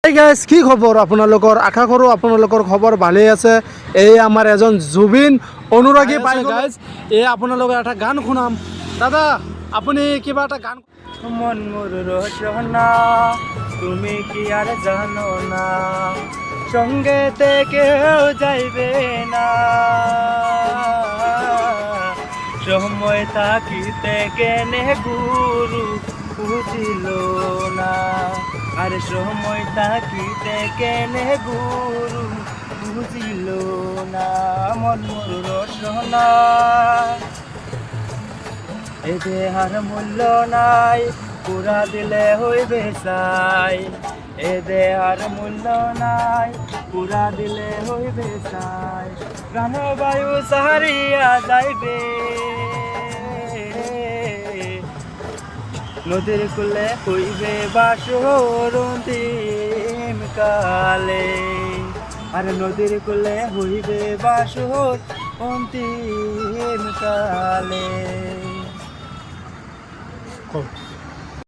এই গাইজ কি খবৰ আপোনালোকৰ? আশা কৰোঁ আপোনালোকৰ খবৰ ভালেই আছে। এই আমাৰ এজন জুবিন অনুৰাগী পাই গাইজ, এই আপোনালোকে এটা গান শুনাম। দাদা আপুনি কিবা এটা গান। মন মোর রচনা তুমি কি আর জানো না, সঙ্গেতে কেউ যাইবে না, সময় থাকিতে কেনে গুরু বুঝিল না, আর সময় থাকিতে কেনে গুরু বুঝিল না। মন মোর রচনা এ দেহার মূল্য নাই, পুরা দিলে হইবে চাই। এ দেহার মূল্য নাই, পুরা দিলে হইবে চাই। প্রাণবায়ু সারিয়া যাইবে, নদীর কূলে হইবে বাসর অন্তিম কালে, আর নদীর কূলে হইবে বাসর অন্তিম কালে।